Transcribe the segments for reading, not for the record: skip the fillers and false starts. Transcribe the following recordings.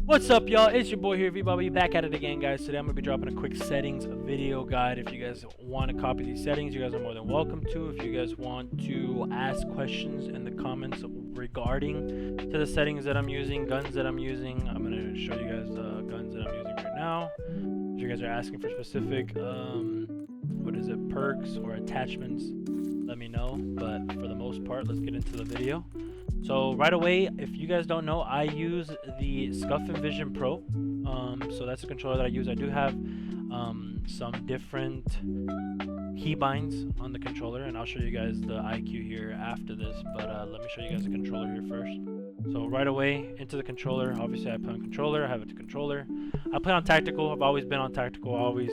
What's up, y'all? It's your boy here, vBOTv, back at it again, guys. Today I'm going to be dropping a quick settings video guide. If you guys want to copy these settings, you guys are more than welcome to. If you guys want to ask questions in the comments regarding to the settings that I'm using, guns that I'm using, I'm going to show you guys the guns that I'm using right now. If you guys are asking for specific, perks or attachments, let me know. But for the most part, let's get into the video. So right away, if you guys don't know, I use the Scuff and Vision Pro. So that's the controller that I use. I do have some different keybinds on the controller, and I'll show you guys the IQ here after this. But let me show you guys the controller here first. So right away into the controller. Obviously, I play on controller. I have it to controller. I play on tactical. I've always been on tactical. I always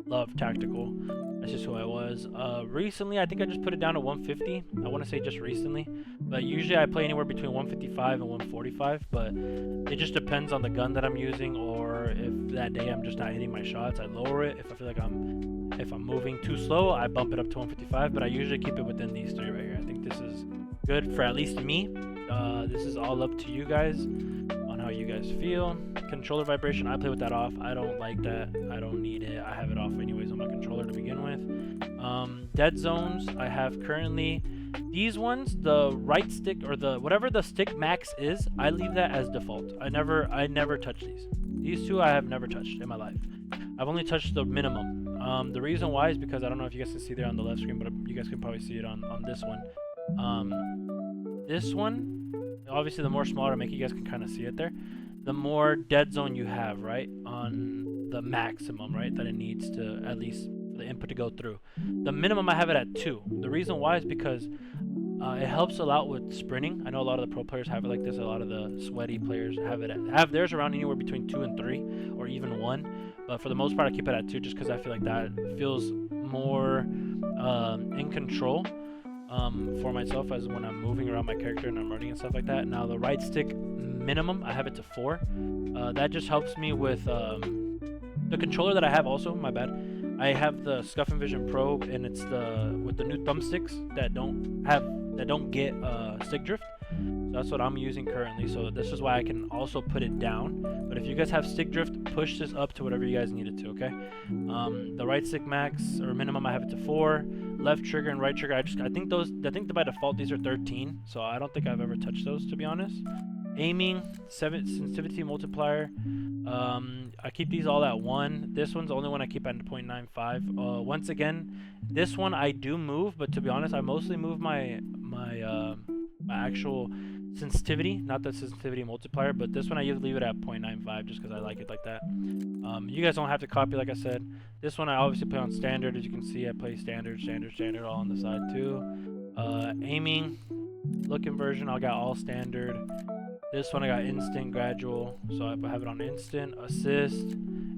loved tactical. That's just who I was. Recently, I think I just put it down to 150. I want to say just recently, but usually I play anywhere between 155 and 145. But it just depends on the gun that I'm using, or if that day I'm just not hitting my shots, I lower it. If I feel like if I'm moving too slow, I bump it up to 155. But I usually keep it within these three right here. I think this is good for at least me. This is all up to you guys on how you guys feel. Controller vibration, I play with that off. I don't like that. I don't need it. I have it off anyways on my controller to begin with. Dead zones, I have currently these ones, the right stick or the whatever the stick max is, I leave that as default. I never touch these. These two I have never touched in my life. I've only touched the minimum. The reason why is because I don't know if you guys can see there on the left screen, but you guys can probably see it on this one. This one, obviously the more smaller to make you guys can kind of see it there, the more dead zone you have, right, on the maximum, right, that it needs to at least for the input to go through. The minimum I have it at 2. The reason why is because it helps a lot with sprinting. I know a lot of the pro players have it like this. A lot of the sweaty players have theirs around anywhere between 2 and 3, or even 1. But for the most part, I keep it at 2 just because I feel like that feels more in control for myself as when I'm moving around my character and I'm running and stuff like that. Now the right stick minimum, I have it to 4. That just helps me with the controller that I have also, my bad. I have the Scuff and Vision Pro, and it's with the new thumbsticks that don't get stick drift. So that's what I'm using currently. So this is why I can also put it down. But if you guys have stick drift, push this up to whatever you guys need it to, okay? The right stick max or minimum, I have it to 4. Left trigger and right trigger, I think by default these are 13. So I don't think I've ever touched those, to be honest. Aiming, sensitivity multiplier, I keep these all at 1. This one's the only one I keep at 0.95. Once again, this one I do move, but to be honest, I mostly move my actual sensitivity, not the sensitivity multiplier, but this one I usually leave it at 0.95 just because I like it like that. You guys don't have to copy, like I said. This one I obviously play on standard. As you can see, I play standard all on the side too. Aiming, look inversion, I got all standard. This one I got instant, gradual, so I have it on instant, assist,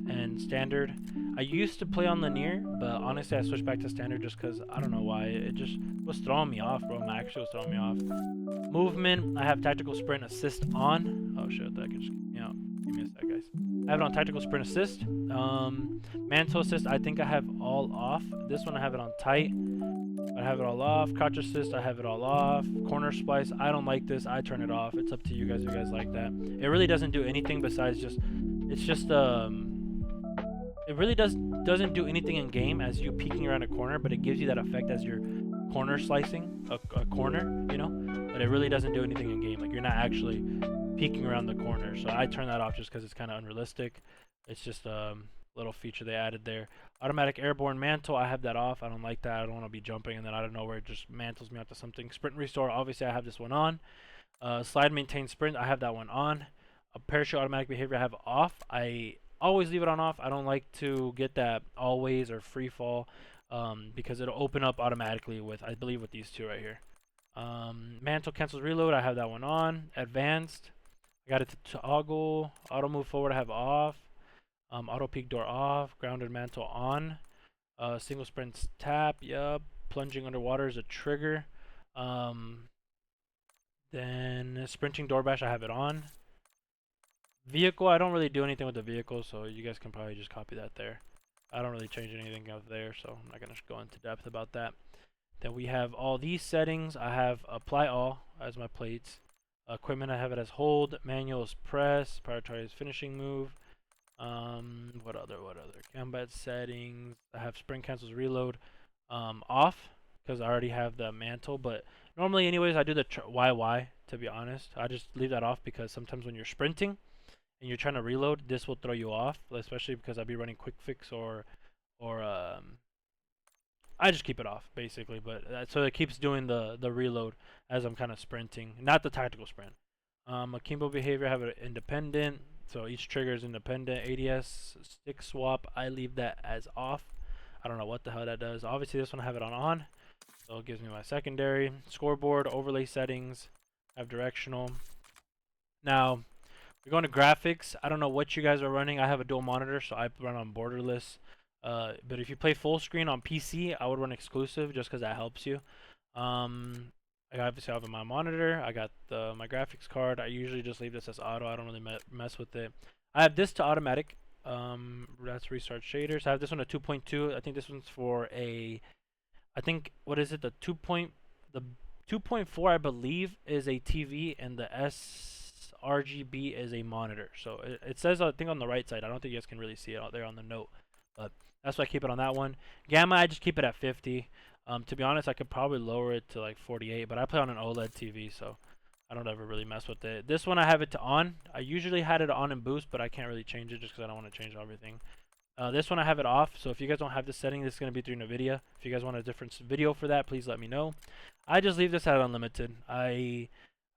and standard. I used to play on linear, but honestly I switched back to standard just because I don't know why. It just was throwing me off, bro. My action was throwing me off. Movement, I have tactical sprint assist on. Oh shit, that could just give me a sec, guys. I have it on tactical sprint assist. Mantle assist, I think I have all off. This one I have it on tight. I have it all off. Crouch assist, I have it all off. Corner splice, I don't like this. I turn it off. It's up to you guys if you guys like that. It really doesn't do anything besides it really doesn't do anything in game as you peeking around a corner, but it gives you that effect as you're corner slicing a corner, you know. But it really doesn't do anything in game. Like you're not actually peeking around the corner. So I turn that off just because it's kind of unrealistic. It's just a little feature they added there. Automatic airborne mantle, I have that off. I don't like that. I don't want to be jumping and then out of nowhere it just mantles me onto something. Sprint and restore, obviously I have this one on. Slide maintain sprint, I have that one on. A parachute automatic behavior I have off. I always leave it on off. I don't like to get that always or free fall because it'll open up automatically with, I believe, with these two right here. Mantle cancels reload, I have that one on. Advanced, I got it to toggle. Auto move forward I have off. Auto peek door off. Grounded mantle on. Single sprints tap, yup. Plunging underwater is a trigger. Then sprinting door bash, I have it on. Vehicle, I don't really do anything with the vehicle, so you guys can probably just copy that there. I don't really change anything up there, so I'm not going to go into depth about that. Then we have all these settings. I have apply all as my plates. Equipment, I have it as hold. Manual is press. Prioritize finishing move. What other? Combat settings. I have sprint cancels reload off because I already have the mantle. But normally, anyways, I do the YY. To be honest, I just leave that off because sometimes when you're sprinting and you're trying to reload, this will throw you off. Especially because I'll be running quick fix or I just keep it off basically. But so it keeps doing the reload as I'm kind of sprinting, not the tactical sprint. Akimbo behavior, I have it independent. So each trigger is independent. ADS stick swap, I leave that as off. I don't know what the hell that does. Obviously this one I have it on. So it gives me my secondary. Scoreboard, overlay settings, I have directional. Now, we're going to graphics. I don't know what you guys are running. I have a dual monitor, so I run on borderless. But if you play full screen on PC, I would run exclusive just because that helps you. I obviously have my monitor. I got my graphics card. I usually just leave this as auto. I don't really mess with it. I have this to automatic. That's restart shaders. I have this one at 2.2. I think this one's for a. I think what is it? The 2.4 I believe is a TV, and the sRGB is a monitor. So it says I think on the right side. I don't think you guys can really see it out there on the note, but that's why I keep it on that one. Gamma, I just keep it at 50. To be honest, I could probably lower it to like 48, but I play on an OLED TV, so I don't ever really mess with it. This one I have it to on. I usually had it on in boost, but I can't really change it just because I don't want to change everything. This one I have it off, so if you guys don't have this setting, this is going to be through NVIDIA. If you guys want a different video for that, please let me know. I just leave this at unlimited. I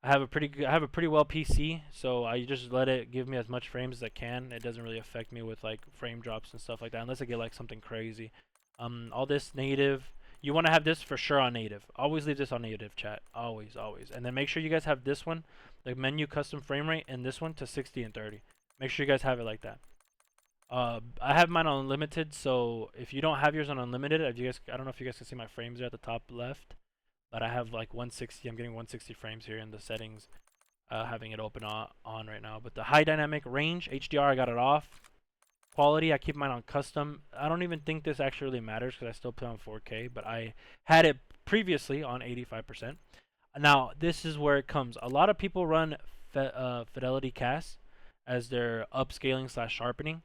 have a pretty well PC, so I just let it give me as much frames as I can. It doesn't really affect me with like frame drops and stuff like that, unless I get like something crazy. All this native. You want to have this for sure on native. Always leave this on native, chat. Always, always. And then make sure you guys have this one, the menu custom frame rate, and this one to 60 and 30. Make sure you guys have it like that. I have mine on unlimited, so if you don't have yours on unlimited, if you guys, I don't know if you guys can see my frames there at the top left, but I have like 160. I'm getting 160 frames here in the settings, having it open on right now. But the high dynamic range HDR, I got it off. Quality, I keep mine on custom. I don't even think this actually really matters because I still play on 4K, but I had it previously on 85%. Now, this is where it comes. A lot of people run fidelity cast as their upscaling / sharpening.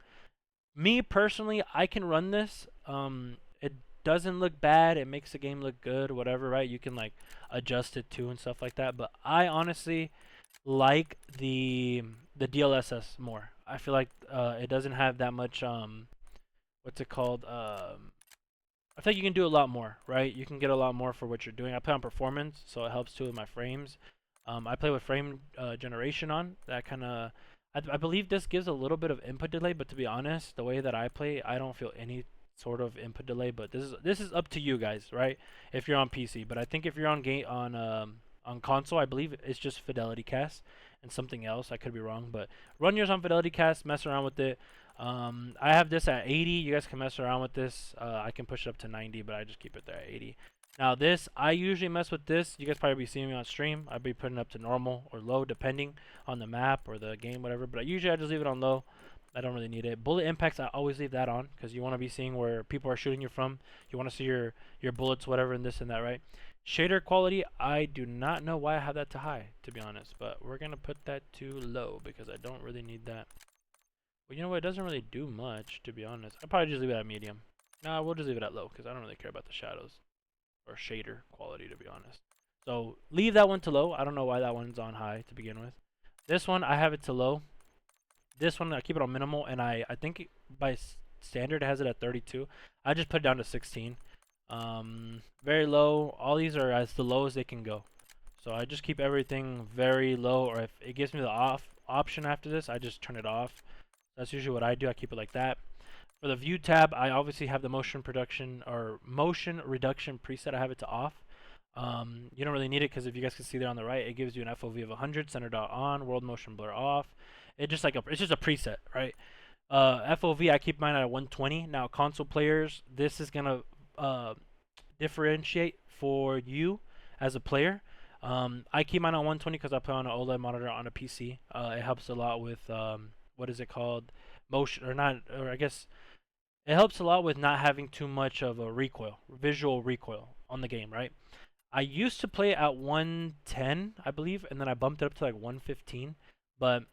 Me personally, I can run this. It doesn't look bad. It makes the game look good, whatever, right? You can like adjust it too and stuff like that. But I honestly like the DLSS more. I feel like it doesn't have that much what's it called? I think you can do a lot more, right? You can get a lot more for what you're doing. I play on performance, so it helps too with my frames. I play with frame generation on. That kind of I believe this gives a little bit of input delay, but to be honest, the way that I play, I don't feel any sort of input delay. But this is up to you guys, right? If you're on PC, but I think if you're on console, I believe it's just fidelity cast and something else. I could be wrong, but run yours on fidelity cast, mess around with it. I have this at 80. You guys can mess around with this. I can push it up to 90, but I just keep it there at 80. Now this, I usually mess with this. You guys probably be seeing me on stream. I'd be putting it up to normal or low depending on the map or the game, whatever. But usually I just leave it on low. I don't really need it. Bullet impacts, I always leave that on because you want to be seeing where people are shooting you from. You want to see your bullets, whatever, and this and that, right? Shader quality, I do not know why I have that to high, to be honest. But we're going to put that to low because I don't really need that. Well, you know what? It doesn't really do much, to be honest. I'll probably just leave it at medium. Nah, we'll just leave it at low because I don't really care about the shadows or shader quality, to be honest. So leave that one to low. I don't know why that one's on high to begin with. This one, I have it to low. This one, I keep it on minimal, and I think by standard it has it at 32. I just put it down to 16. Very low. All these are as the low as they can go. So I just keep everything very low, or if it gives me the off option after this, I just turn it off. That's usually what I do. I keep it like that. For the view tab, I obviously have the motion reduction preset. I have it to off. You don't really need it because if you guys can see there on the right, it gives you an FOV of 100, center dot on, world motion blur off. It's just a preset, right? FOV, I keep mine at 120. Now console players, this is gonna differentiate for you as a player. I keep mine on 120 because I play on an OLED monitor on a PC. It helps a lot with what is it called? Motion or not? Or I guess it helps a lot with not having too much of a visual recoil on the game, right? I used to play at 110, I believe, and then I bumped it up to like 115. But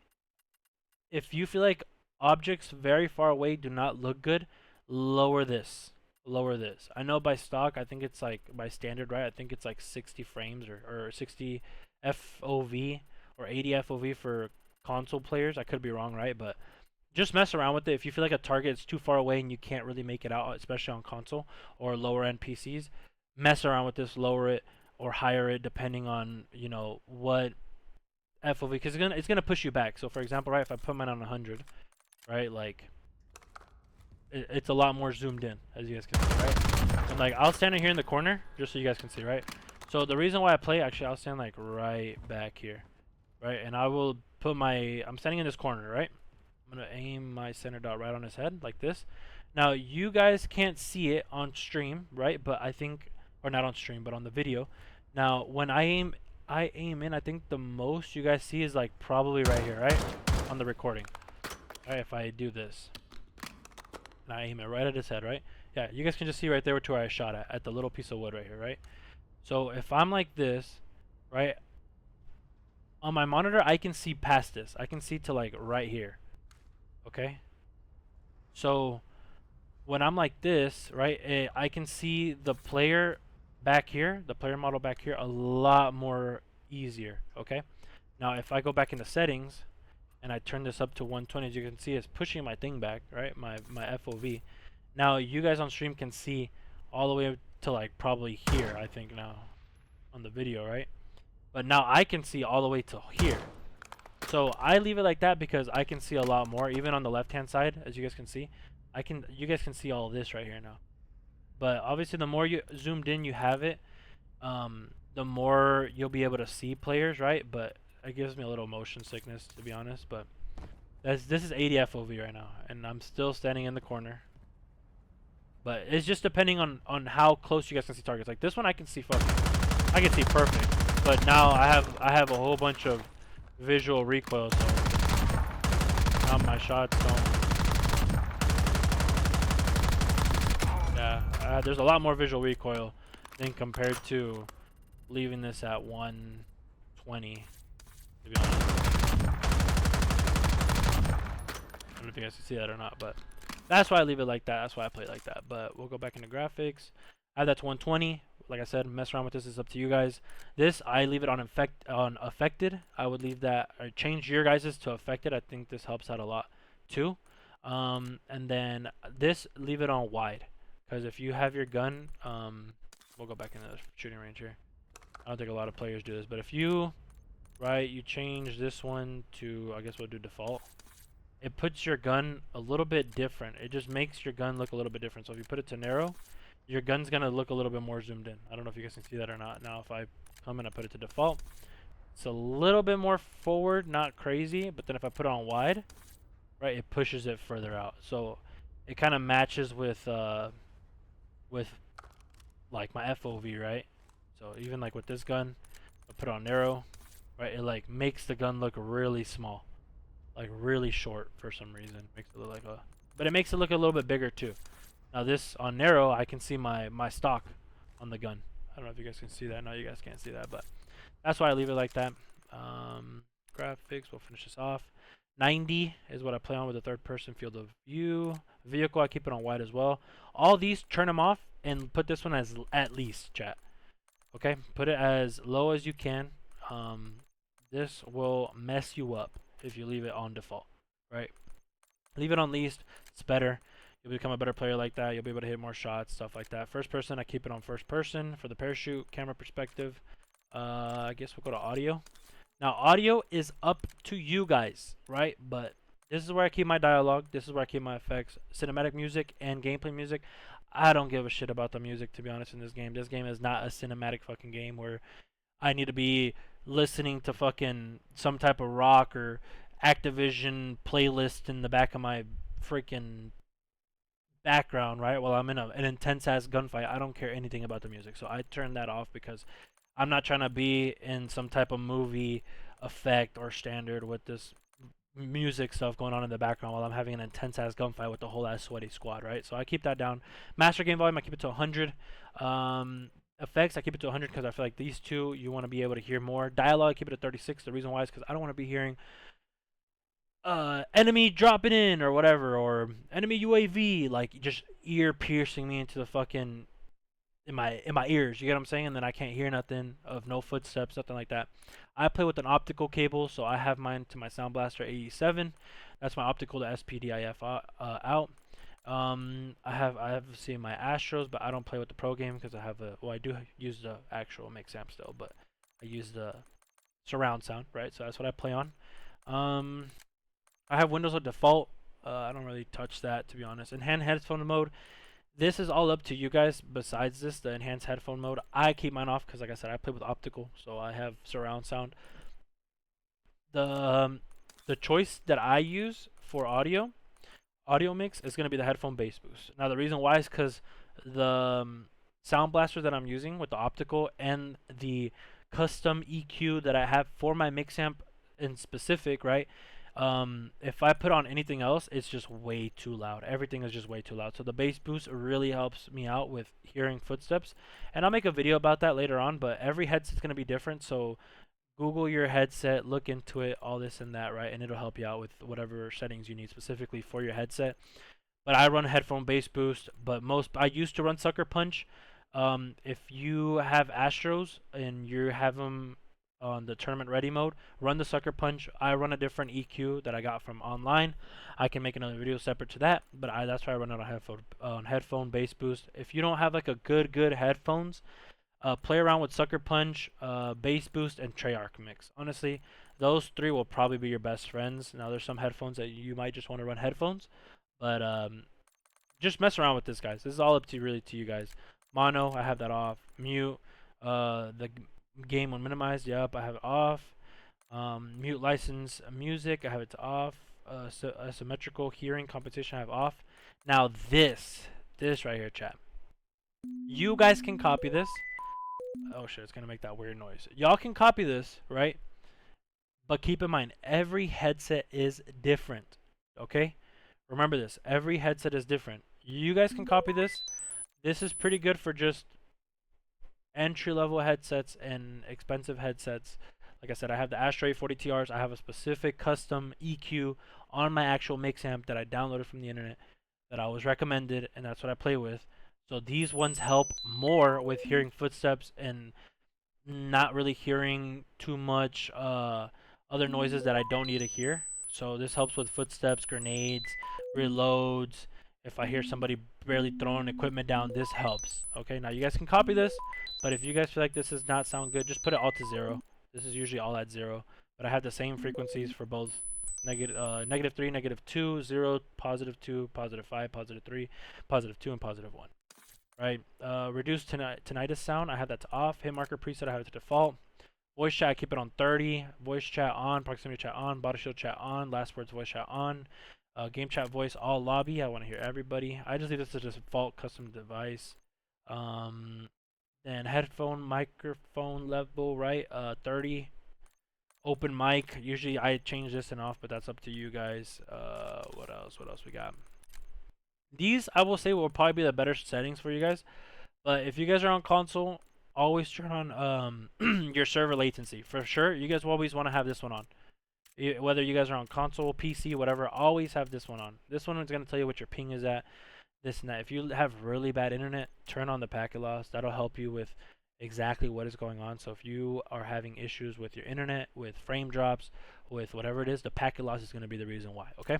if you feel like objects very far away do not look good, lower this. Lower this. I know by stock, I think it's like by standard, right? I think it's like 60 frames or 60 FOV or 80 FOV for console players. I could be wrong, right? But just mess around with it. If you feel like a target is too far away and you can't really make it out, especially on console or lower end PCs, mess around with this, lower it or higher it depending on what FOV, because it's gonna push you back. So for example, right, if I put mine on 100, right, like it's a lot more zoomed in, as you guys can see, right? And like I'll stand here in the corner just so you guys can see, right? So the reason why I play, actually, I'll stand like right back here, right, and I will put I'm standing in this corner, right? I'm gonna aim my center dot right on his head like this. Now you guys can't see it on stream, right? But I think, or not on stream, but on the video. Now when I aim in. I think the most you guys see is like probably right here, right, on the recording. Alright, if I do this, and I aim it right at his head, right? Yeah, you guys can just see right there to where I shot at the little piece of wood right here, right? So if I'm like this, right, on my monitor, I can see past this. I can see to like right here. Okay. So when I'm like this, right, I can see the player back here, the player model back here, a lot more easier. Okay. Now if I go back into settings and I turn this up to 120, as you can see, it's pushing my thing back, right? My FOV. Now you guys on stream can see all the way up to like probably here, I think now on the video, right? But now I can see all the way to here. So I leave it like that because I can see a lot more, even on the left-hand side, as you guys can see. You guys can see all of this right here now. But obviously, the more you zoomed in you have it, the more you'll be able to see players, right? But it gives me a little motion sickness, to be honest. But this is 80 FOV right now, and I'm still standing in the corner. But it's just depending on how close you guys can see targets. Like this one, I can see I can see perfect. But now I have a whole bunch of visual recoil, so now my shots don't. Yeah, there's a lot more visual recoil than compared to leaving this at 120. To be honest, I don't know if you guys can see that or not, but that's why I leave it like that. That's why I play it like that. But we'll go back into graphics. Add that to 120. Like I said, mess around with this. Is up to you guys. This I leave it on affected. I would leave that, or change your guys's to affected. I think this helps out a lot too. And then this, leave it on wide, because if you have your gun, we'll go back into the shooting range here. I don't think a lot of players do this, but if you change this one to, I guess we'll do default. It puts your gun a little bit different. It just makes your gun look a little bit different. So if you put it to narrow, your gun's gonna look a little bit more zoomed in. I don't know if you guys can see that or not. Now if I come and I put it to default, it's a little bit more forward, not crazy, but then if I put it on wide, right, it pushes it further out. So it kind of matches with like my FOV, right? So even like with this gun, I put it on narrow, right, it like makes the gun look really small, like really short for some reason. Makes it look like but it makes it look a little bit bigger too. Now this on narrow, I can see my stock on the gun. I don't know if you guys can see that. No, you guys can't see that, but that's why I leave it like that. Graphics, we'll finish this off. 90 is what I play on with the third person field of view. Vehicle, I keep it on wide as well. All these, turn them off and put this one as at least, chat. Okay, put it as low as you can. This will mess you up if you leave it on default, right? Leave it on least, it's better. You'll become a better player like that. You'll be able to hit more shots, stuff like that. First person, I keep it on first person for the parachute, camera perspective. I guess we'll go to audio. Now, audio is up to you guys, right? But this is where I keep my dialogue. This is where I keep my effects. Cinematic music and gameplay music. I don't give a shit about the music, to be honest, in this game. This game is not a cinematic fucking game where I need to be listening to fucking some type of rock or Activision playlist in the back of my freaking background, right? While I'm in an intense ass gunfight. I don't care anything about the music. So I turn that off because I'm not trying to be in some type of movie effect or standard with this music stuff going on in the background while I'm having an intense ass gunfight with the whole ass sweaty squad, right? So I keep that down. Master game volume, I keep it to 100. Effects, I keep it to 100 because I feel like these two, you want to be able to hear more. Dialogue, I keep it at 36. The reason why is because I don't want to be hearing enemy dropping in or whatever, or enemy UAV, like just ear piercing me into the fucking in my ears. You get what I'm saying? And then I can't hear nothing of no footsteps, nothing like that. I play with an optical cable, so I have mine to my Sound Blaster 87. That's my optical to SPDIF out. I have seen my Astros, but I don't play with the pro game because I have a, well, I do use the actual mix amp still, but I use the surround sound, right? So that's what I play on. Um, I have Windows on default. I don't really touch that, to be honest. Enhanced headphone mode. This is all up to you guys. Besides this, the enhanced headphone mode, I keep mine off because, like I said, I play with optical, so I have surround sound. The um, the choice that I use for audio mix is gonna be the headphone bass boost. Now the reason why is because the sound blaster that I'm using with the optical and the custom EQ that I have for my mix amp in specific, right? If I put on anything else, it's just way too loud. Everything is just way too loud. So the bass boost really helps me out with hearing footsteps. And I'll make a video about that later on, but every headset's going to be different. So Google your headset, look into it, all this and that, right? And it'll help you out with whatever settings you need specifically for your headset. But I run headphone bass boost, but I used to run Sucker Punch. If you have Astros and you have them on the tournament ready mode, run the Sucker Punch. I run a different EQ that I got from online. I can make another video separate to that, but that's why I run it on headphone bass boost. If you don't have like a good headphones, play around with Sucker Punch, bass boost, and Treyarch mix. Honestly, those three will probably be your best friends. Now there's some headphones that you might just want to run headphones, but just mess around with this, guys. This is all up to really to you guys. Mono, I have that off. Mute, the game when minimized, yep, I have it off. Mute license music, I have it to off. Symmetrical hearing competition, I have off. Now this right here, chat. You guys can copy this. Oh shit, it's gonna make that weird noise. Y'all can copy this, right? But keep in mind, every headset is different. Okay? Remember this. Every headset is different. You guys can copy this. This is pretty good for just entry-level headsets and expensive headsets. Like I said, I have the Astro 40 TRs. I have a specific custom EQ on my actual mix amp that I downloaded from the internet that I was recommended, and that's what I play with. So these ones help more with hearing footsteps and not really hearing too much other noises that I don't need to hear. So this helps with footsteps, grenades, reloads. If I hear somebody barely throwing equipment down, this helps. Okay, now you guys can copy this, but if you guys feel like this does not sound good, just put it all to 0. This is usually all at 0, but I have the same frequencies for both -3, -2, 0, +2, +5, +3, +2, and +1. Right, reduce tinnitus sound, I have that to off. Hit marker preset, I have it to default. Voice chat, I keep it on 30. Voice chat on, proximity chat on, body shield chat on, last words voice chat on. Game chat voice, all lobby, I want to hear everybody. I just leave this as a default custom device. Then headphone microphone level, right, 30. Open mic, usually I change this and off, but that's up to you guys. What else we got? These, I will say, will probably be the better settings for you guys. But if you guys are on console, always turn on your server latency. For sure, you guys will always want to have this one on. Whether you guys are on console, PC, whatever, always have this one on. This one is going to tell you what your ping is at, this and that. If you have really bad internet, turn on the packet loss. That'll help you with exactly what is going on. So if you are having issues with your internet, with frame drops, with whatever it is, the packet loss is going to be the reason why, okay?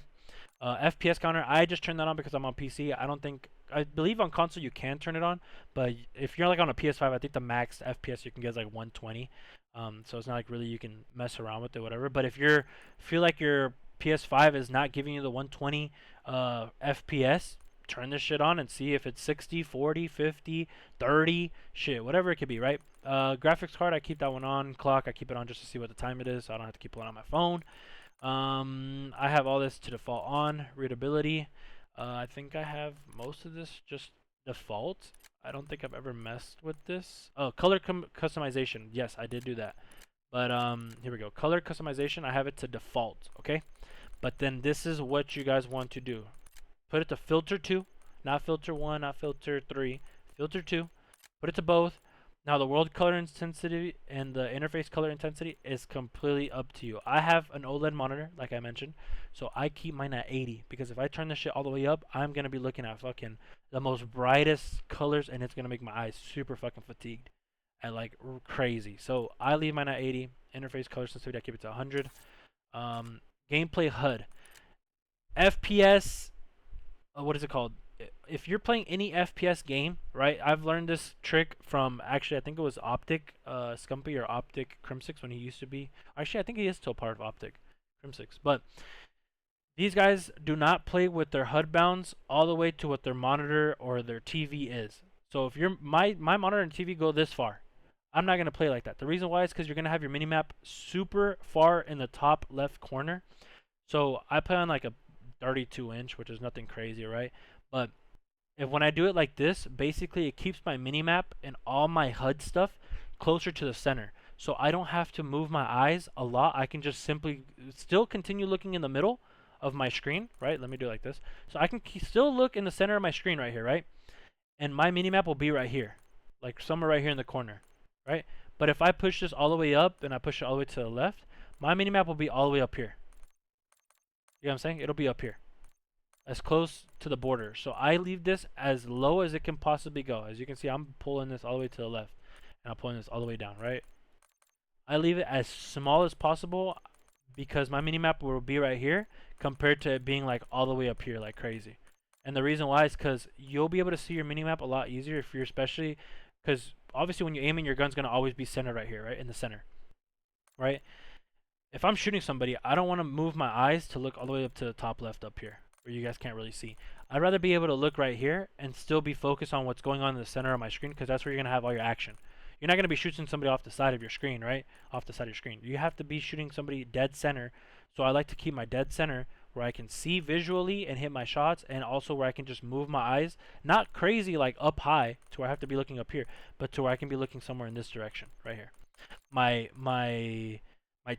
FPS counter, I just turned that on because I'm on PC. I believe on console you can turn it on, but if you're like on a PS5, I think the max FPS you can get is like 120. So it's not like really you can mess around with it, whatever. But if you feel like your PS5 is not giving you the 120 FPS, turn this shit on and see if it's 60, 40, 50, 30, shit, whatever it could be, right? Graphics card, I keep that one on. Clock, I keep it on just to see what the time it is, so I don't have to keep one on my phone. I have all this to default on. Readability, I think I have most of this just default. I don't think I've ever messed with this. Oh, color customization. Yes, I did do that. But here we go. Color customization, I have it to default, okay? But then this is what you guys want to do. Put it to filter 2, not filter 1, not filter 3. Filter 2. Put it to both. Now the world color intensity and the interface color intensity is completely up to you. I have an OLED monitor, like I mentioned, so I keep mine at 80 because if I turn this shit all the way up, I'm gonna be looking at fucking the most brightest colors, and it's gonna make my eyes super fucking fatigued and like crazy. So I leave mine at 80. Interface color sensitivity, I keep it to 100. Gameplay HUD, FPS. What is it called? If you're playing any FPS game, right? I've learned this trick from actually I think it was Optic, Scumpy or Optic Crimsix when he used to be. Actually, I think he is still part of Optic Crimsix. But these guys do not play with their HUD bounds all the way to what their monitor or their TV is. So if my monitor and TV go this far, I'm not gonna play like that. The reason why is because you're gonna have your minimap super far in the top left corner. So I play on like a 32-inch, which is nothing crazy, right? But if when I do it like this, basically it keeps my minimap and all my HUD stuff closer to the center. So I don't have to move my eyes a lot. I can just simply still continue looking in the middle of my screen, right? Let me do it like this. So I can still look in the center of my screen right here, right? And my minimap will be right here, like somewhere right here in the corner, right? But if I push this all the way up and I push it all the way to the left, my minimap will be all the way up here. You know what I'm saying? It'll be up here, as close to the border. So I leave this as low as it can possibly go. As you can see, I'm pulling this all the way to the left, and I'm pulling this all the way down, right? I leave it as small as possible because my minimap will be right here compared to it being like all the way up here like crazy. And the reason why is because you'll be able to see your minimap a lot easier if you're especially, because obviously when you're aiming, your gun's going to always be centered right here, right? In the center, right? If I'm shooting somebody, I don't want to move my eyes to look all the way up to the top left up here where you guys can't really see. I'd rather be able to look right here and still be focused on what's going on in the center of my screen because that's where you're going to have all your action. You're not going to be shooting somebody off the side of your screen, right? Off the side of your screen. You have to be shooting somebody dead center. So I like to keep my dead center where I can see visually and hit my shots, and also where I can just move my eyes, not crazy like up high to where I have to be looking up here, but to where I can be looking somewhere in this direction right here. My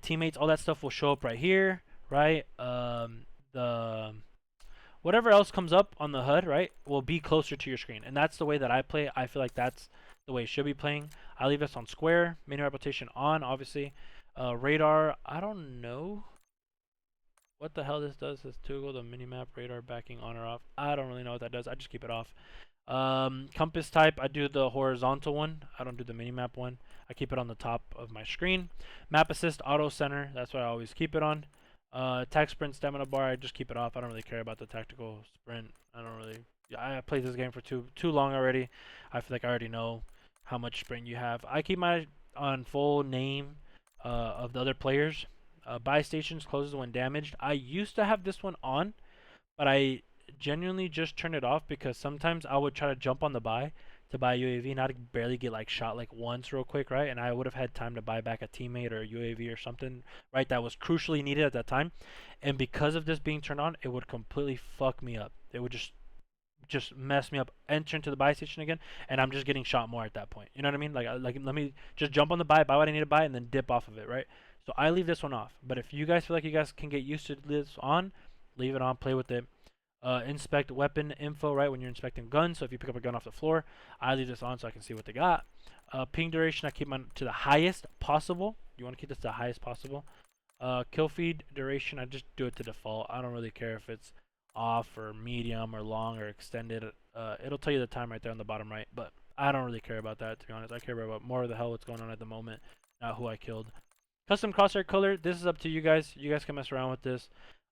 teammates, all that stuff will show up right here, right? The whatever else comes up on the HUD, right, will be closer to your screen, and that's the way that I play. I feel like that's the way it should be playing. I leave this on square, minimap rotation on, obviously. Radar, I don't know what the hell this does. This toggle the minimap radar backing on or off. I don't really know what that does. I just keep it off. Compass type, I do the horizontal one. I don't do the minimap one. I keep it on the top of my screen. Map assist, auto center. That's what I always keep it on. Attack sprint, stamina bar. I just keep it off. I don't really care about the tactical sprint. I don't really. I played this game for too long already. I feel like I already know how much sprint you have. I keep my on full name of the other players. Buy stations closes when damaged. I used to have this one on, but I genuinely just turned it off because sometimes I would try to jump on the buy to buy a UAV and I'd barely get like shot like once real quick, right? And I would have had time to buy back a teammate or a UAV or something, right? That was crucially needed at that time. And because of this being turned on, it would completely fuck me up. It would just mess me up, enter into the buy station again, and I'm just getting shot more at that point. You know what I mean? Like let me just jump on the buy what I need to buy, and then dip off of it, right? So I leave this one off. But if you guys feel like you guys can get used to this on, leave it on, play with it. Inspect weapon info, right, when you're inspecting guns. So if you pick up a gun off the floor, I leave this on so I can see what they got. Ping duration, I keep mine to the highest possible. You want to keep this to the highest possible. Kill feed duration, I just do it to default. I don't really care if it's off or medium or long or extended. It'll tell you the time right there on the bottom right, but I don't really care about that, to be honest. I care about more of the hell what's going on at the moment, not who I killed. Custom crosshair color, this is up to you guys. You guys can mess around with this.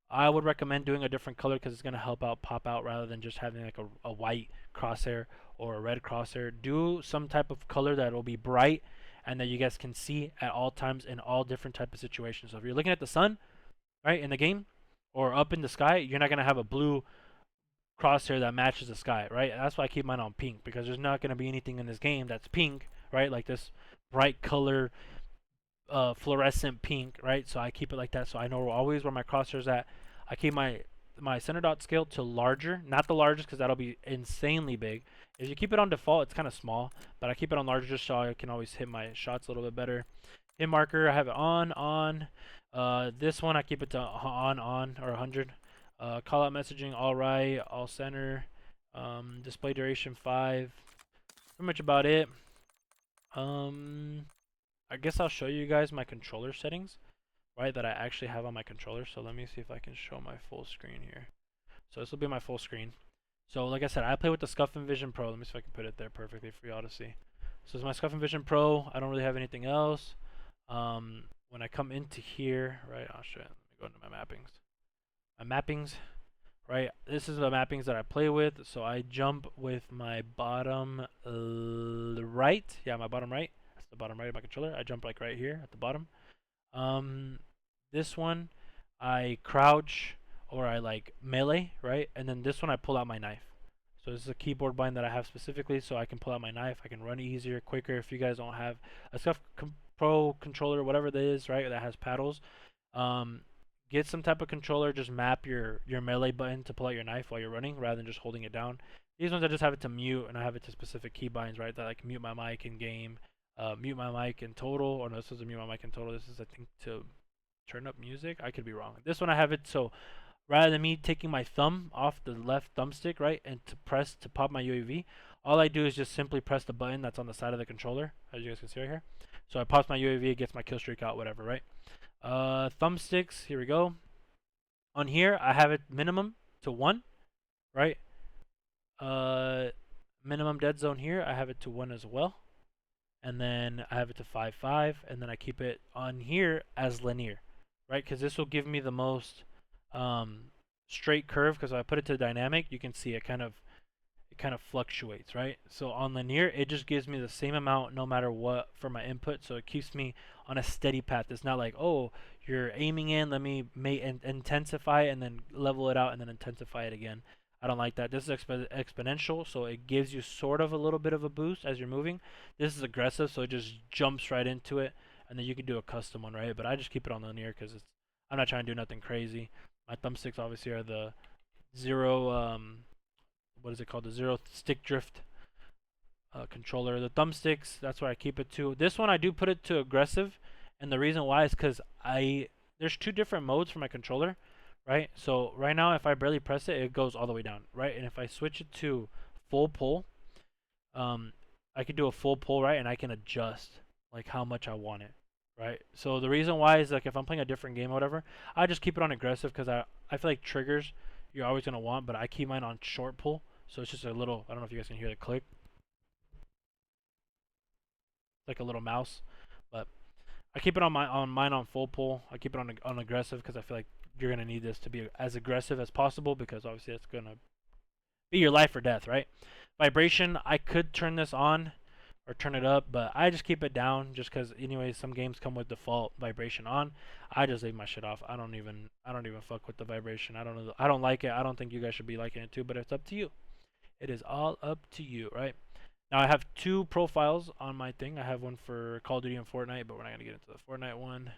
I would recommend doing a different color because it's going to help out pop out rather than just having like a white crosshair or a red crosshair. Do some type of color that will be bright and that you guys can see at all times in all different type of situations. So if you're looking at the sun, right, in the game or up in the sky, you're not going to have a blue crosshair that matches the sky, right? That's why I keep mine on pink, because there's not going to be anything in this game that's pink, right? Like this bright color, fluorescent pink, right? So I keep it like that, so I know always where my crosshair's at. I keep my center dot scale to larger, not the largest because that'll be insanely big. If you keep it on default, it's kind of small, but I keep it on larger just so I can always hit my shots a little bit better. Hit marker, I have it on. This one I keep it to on or 100. Call out messaging, all right, all center. Display duration 5. Pretty much about it. I guess I'll show you guys my controller settings, right, that I actually have on my controller. So let me see if I can show my full screen here. So this will be my full screen. So like I said, I play with the Scuff Vision Pro. Let me see if I can put it there perfectly for y'all to see. So it's my Scuff Vision Pro. I don't really have anything else. When I come into here, right, I'll show you. Let me go into my mappings. My mappings, right, this is the mappings that I play with. So I jump with my bottom right. Yeah, my bottom right. That's the bottom right of my controller. I jump like right here at the bottom. This one, I crouch or I like melee, right? And then this one I pull out my knife. So this is a keyboard button that I have specifically so I can pull out my knife. I can run easier, quicker. If you guys don't have a Scuff Pro controller, whatever that is, right, that has paddles, get some type of controller. Just map your melee button to pull out your knife while you're running, rather than just holding it down. These ones I just have it to mute, and I have it to specific keybinds, right? That I can mute my mic in game, mute my mic in total. Or no, this is a mute my mic in total. This is I think to turn up music. I could be wrong. This one I have it so rather than me taking my thumb off the left thumbstick, right, and to press to pop my UAV, all I do is just simply press the button that's on the side of the controller, as you guys can see right here. So I pops my UAV, it gets my kill streak out, whatever, right? Thumbsticks, here we go. On here, I have it minimum to 1, right? Minimum dead zone here, I have it to 1 as well. And then I have it to 5.5, and then I keep it on here as linear, right? Because this will give me the most straight curve. Because if I put it to dynamic, you can see it kind of fluctuates, right? So on linear, it just gives me the same amount no matter what for my input. So it keeps me on a steady path. It's not like, oh, you're aiming in, let me intensify it and then level it out and then intensify it again. I don't like that. This is exponential, so it gives you sort of a little bit of a boost as you're moving. This is aggressive, so it just jumps right into it, and then you can do a custom one, right? But I just keep it on linear because I'm not trying to do nothing crazy. My thumbsticks obviously are the zero, what is it called? The zero stick drift controller. The thumbsticks, that's where I keep it to. This one I do put it to aggressive, and the reason why is because there's 2 different modes for my controller, right? So right now, if I barely press it, it goes all the way down, right? And if I switch it to full pull, I could do a full pull, right? And I can adjust like how much I want it, right? So the reason why is like if I'm playing a different game or whatever, I just keep it on aggressive because I feel like triggers you're always gonna want, but I keep mine on short pull, so it's just a little. I don't know if you guys can hear the click, like a little mouse, but I keep it on mine on full pull. I keep it on aggressive because I feel like you're gonna need this to be as aggressive as possible because obviously it's gonna be your life or death, right? Vibration, I could turn this on or turn it up, but I just keep it down just because anyway some games come with default vibration on. I just leave my shit off. I don't even fuck with the vibration. I don't know. I don't like it. I don't think you guys should be liking it too, but it's up to you. It is all up to you, right? Now I have 2 profiles on my thing. I have one for Call of Duty and Fortnite, but we're not gonna get into the Fortnite one.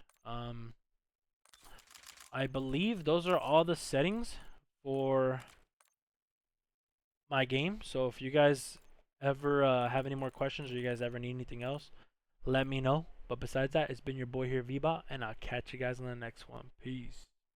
I believe those are all the settings for my game. So if you guys ever have any more questions or you guys ever need anything else, let me know. But besides that, it's been your boy here, vBot, and I'll catch you guys on the next one. Peace.